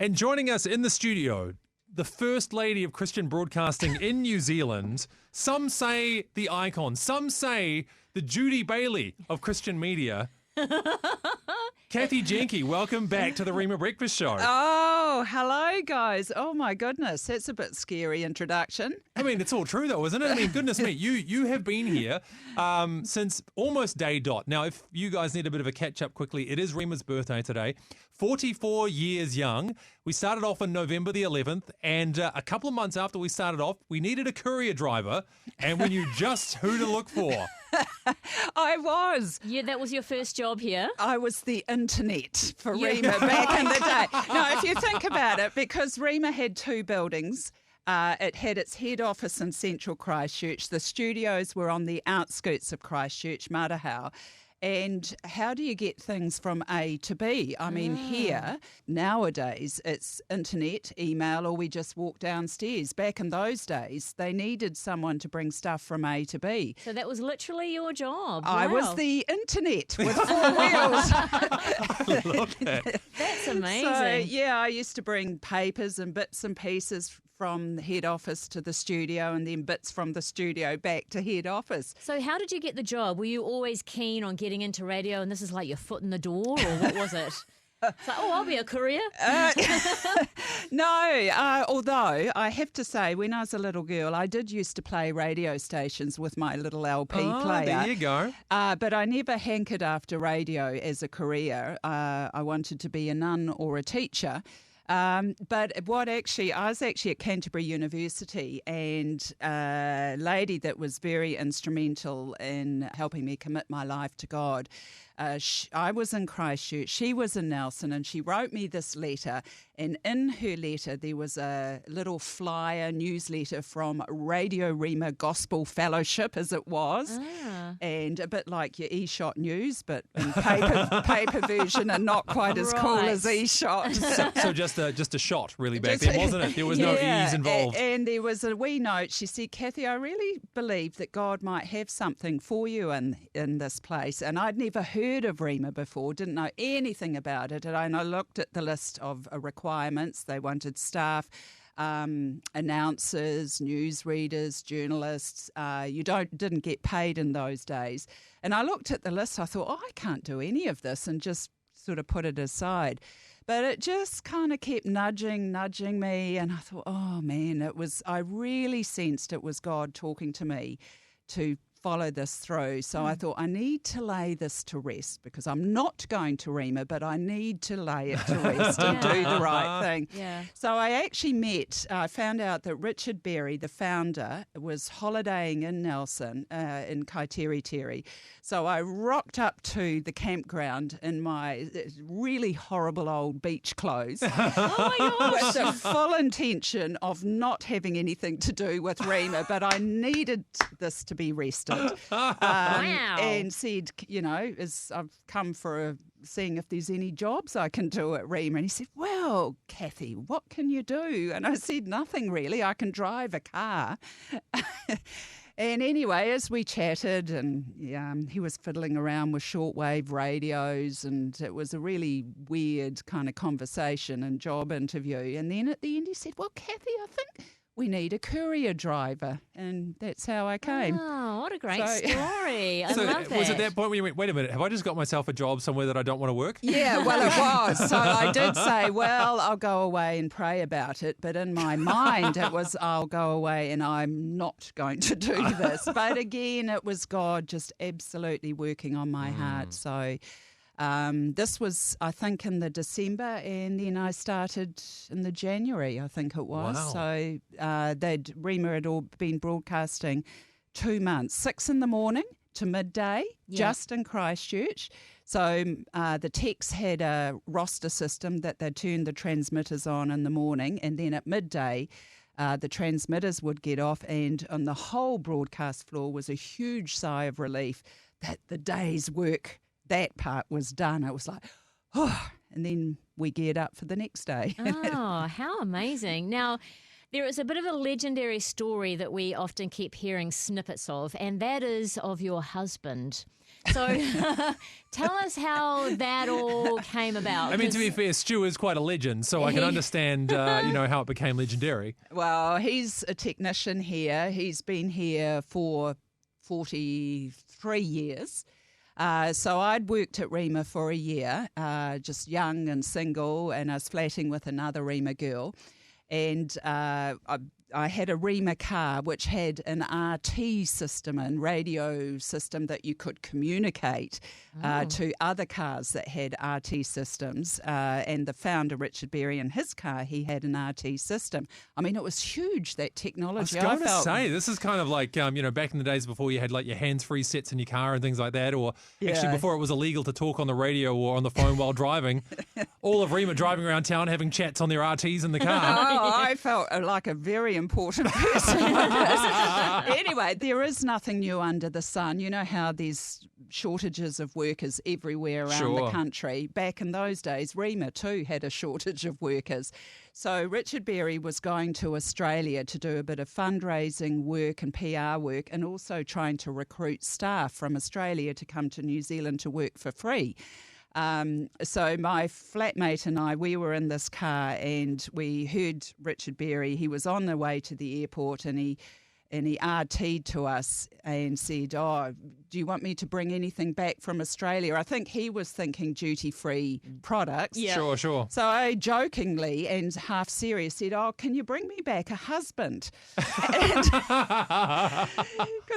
And joining us in the studio, the First Lady of Christian Broadcasting in New Zealand, some say the icon, some say the Judy Bailey of Christian media. Cathy Jenke, welcome back to the Rhema Breakfast Show. Oh, hello, guys. Oh, my goodness. That's a bit scary introduction. I mean, it's all true, though, isn't it? I mean, goodness me, you have been here since almost day dot. Now, if you guys need a bit of a catch-up quickly, it is Rhema's birthday today. 44 years young. We started off on November the 11th, and a couple of months after we started off, we needed a courier driver, and we knew just who to look for. I was. Yeah, that was your first job here. I was the internet for Rhema back in the day. No, if you think about it, because Rhema had two buildings, it had its head office in central Christchurch. The studios were on the outskirts of Christchurch, Marahau. And how do you get things from A to B? I mean, here, nowadays, it's internet, email, or we just walk downstairs. Back in those days, they needed someone to bring stuff from A to B. So that was literally your job. I Wow. was the internet with 4 wheels. I love that. That's amazing. So, yeah, I used to bring papers and bits and pieces from the head office to the studio and then bits from the studio back to head office. So how did you get the job? Were you always keen on getting into radio and this is like your foot in the door, or what was it? It's like, I'll be a courier. No, although I have to say, when I was a little girl, I did used to play radio stations with my little LP player. There you go. But I never hankered after radio as a career. I wanted to be a nun or a teacher. But I was actually at Canterbury University, and a lady that was very instrumental in helping me commit my life to God. I was in Christchurch, she was in Nelson, and she wrote me this letter. And in her letter, there was a little flyer newsletter from Radio Rhema Gospel Fellowship, as it was, and a bit like your eShot News, but in paper version, and not quite as cool as eShot. So just a shot, really, back then, wasn't it? There was no ease involved. And there was a wee note. She said, Cathy, I really believe that God might have something for you in this place. And I'd never heard of Rhema before, didn't know anything about it. And I looked at the list of requirements. They wanted staff, announcers, newsreaders, journalists. You didn't get paid in those days. And I looked at the list. I thought, I can't do any of this, and just sort of put it aside. But it just kind of kept nudging me, and I thought, oh man, I really sensed it was God talking to me to follow this through. So I thought, I need to lay this to rest, because I'm not going to Rhema, but I need to lay it to rest and do the right thing. Yeah. So I actually found out that Richard Berry, the founder, was holidaying in Nelson in Kaiteriterri. So I rocked up to the campground in my really horrible old beach clothes. Oh my gosh. With the full intention of not having anything to do with Rhema, but I needed this to be rested. Wow. And said, I've come for seeing if there's any jobs I can do at Rhema. And he said, well, Cathy, what can you do? And I said, nothing really. I can drive a car. And anyway, as we chatted, and he was fiddling around with shortwave radios, and it was a really weird kind of conversation and job interview. And then at the end he said, well, Cathy, I think we need a courier driver. And that's how I came. Oh, what a great story. I love that. Was at that point when you went, wait a minute, have I just got myself a job somewhere that I don't want to work? Yeah, well, it was. So I did say, well, I'll go away and pray about it. But in my mind, it was, I'll go away and I'm not going to do this. But again, it was God just absolutely working on my heart. So this was, I think, in the December, and then I started in the January, I think it was. Wow. So Rhema had all been broadcasting 2 months, 6 in the morning to midday, just in Christchurch. So the techs had a roster system that they turned the transmitters on in the morning, and then at midday the transmitters would get off, and on the whole broadcast floor was a huge sigh of relief that the day's work, that part was done. It was like, oh, and then we geared up for the next day. Oh, how amazing. Now, There is a bit of a legendary story that we often keep hearing snippets of, and that is of your husband. So tell us how that all came about. I mean, to be fair, Stu is quite a legend, so I can understand, how it became legendary. Well, he's a technician here. He's been here for 43 years. So I'd worked at Rhema for a year, just young and single, and I was flatting with another Rhema girl. And I had a Rhema car which had an RT system and radio system that you could communicate to other cars that had RT systems. And the founder, Richard Berry, in his car, he had an RT system. I mean, it was huge, that technology. I was going to say, this is kind of like, back in the days before you had like your hands-free sets in your car and things like that, or actually before it was illegal to talk on the radio or on the phone while driving. All of Rhema driving around town having chats on their RTs in the car. I felt like a very important person. Anyway, there is nothing new under the sun. You know how there's shortages of workers everywhere around the country. Back in those days, Rhema too had a shortage of workers. So Richard Berry was going to Australia to do a bit of fundraising work and PR work, and also trying to recruit staff from Australia to come to New Zealand to work for free. So my flatmate and I, we were in this car and we heard Richard Berry. He was on the way to the airport and he RT'd to us and said, "Oh, do you want me to bring anything back from Australia?" I think he was thinking duty-free products. Yeah. Sure. So I jokingly and half serious said, "Oh, can you bring me back a husband?" Because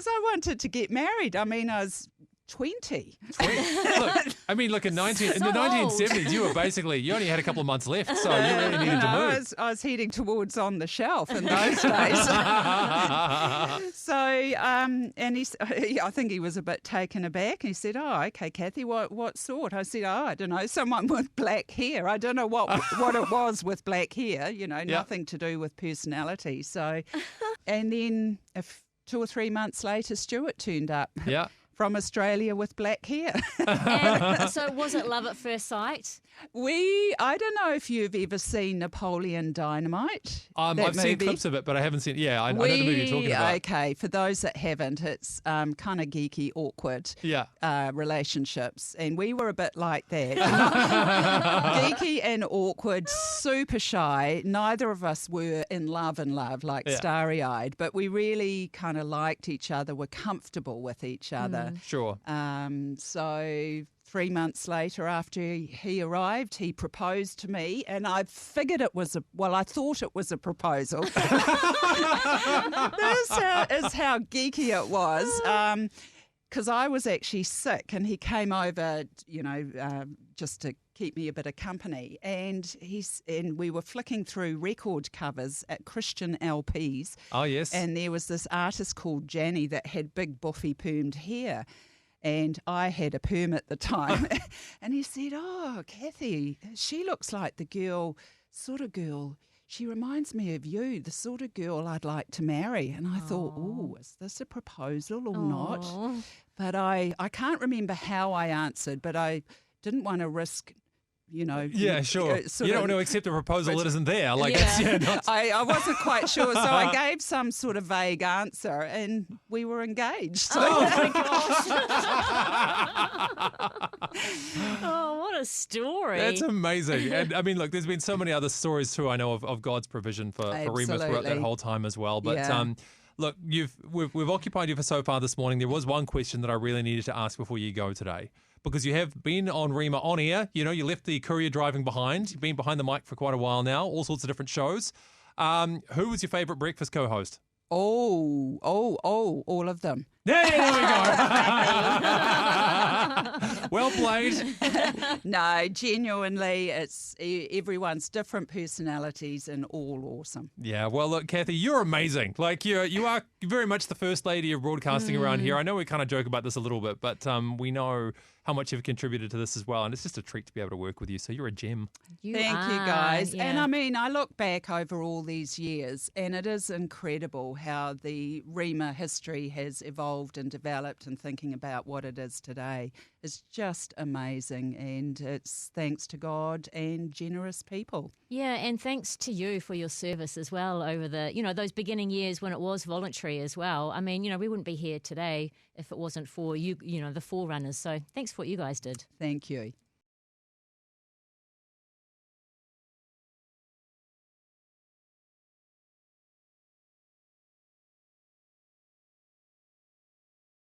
I wanted to get married. I mean, I was 20. Look, in the 1970s, you only had a couple of months left, so you really needed to move. I was heading towards on the shelf in those days. So, and I think he was a bit taken aback. He said, "Oh, okay, Cathy, what sort?" I said, "Oh, I don't know, someone with black hair. I don't know what it was with black hair, nothing to do with personality." So, and then 2 or 3 months later, Stuart turned up. Yeah. From Australia with black hair. And so was it love at first sight? I don't know if you've ever seen Napoleon Dynamite. I've seen clips of it, but I haven't seen it. Yeah, I know the movie you're talking about. Okay, for those that haven't, it's kind of geeky, awkward relationships. And we were a bit like that. Geeky and awkward, super shy. Neither of us were in love, like starry-eyed, but we really kind of liked each other, were comfortable with each other. Sure. So 3 months later, after he arrived, he proposed to me, and I figured I thought it was a proposal. This is how geeky it was, because I was actually sick, and he came over, just to keep me a bit of company, and we were flicking through record covers at Christian LPs. Oh, yes. And there was this artist called Janny that had big buffy permed hair. And I had a perm at the time. And he said, "Oh, Cathy, she looks like the sort of girl. She reminds me of you, the sort of girl I'd like to marry." And I thought, "Oh, is this a proposal or not?" But I can't remember how I answered, but I didn't want to risk... Yeah, sure. You don't want to accept a proposal that isn't there. I wasn't quite sure, so I gave some sort of vague answer, and we were engaged. So. Oh my gosh! Oh, what a story! That's amazing. And I mean, look, there's been so many other stories too. I know of God's provision for Rhema throughout that whole time as well. But look, we've occupied you for so far this morning. There was one question that I really needed to ask before you go today. Because you have been on Rhema on air, you left the courier driving behind. You've been behind the mic for quite a while now, all sorts of different shows. Who was your favourite breakfast co-host? Oh, all of them. There we go. Well played. No, genuinely, it's everyone's different personalities and all awesome. Yeah, well, look, Cathy, you're amazing. Like, you are very much the first lady of broadcasting around here. I know we kind of joke about this a little bit, but we know how much you've contributed to this as well. And it's just a treat to be able to work with you. So you're a gem. Thank you, guys. Yeah. And I mean, I look back over all these years and it is incredible how the Rhema history has evolved and developed, and thinking about what it is today is just amazing. And it's thanks to God and generous people. Yeah, and thanks to you for your service as well over the, those beginning years when it was voluntary as well. I mean, we wouldn't be here today if it wasn't for you, the forerunners. So thanks for what you guys did. Thank you.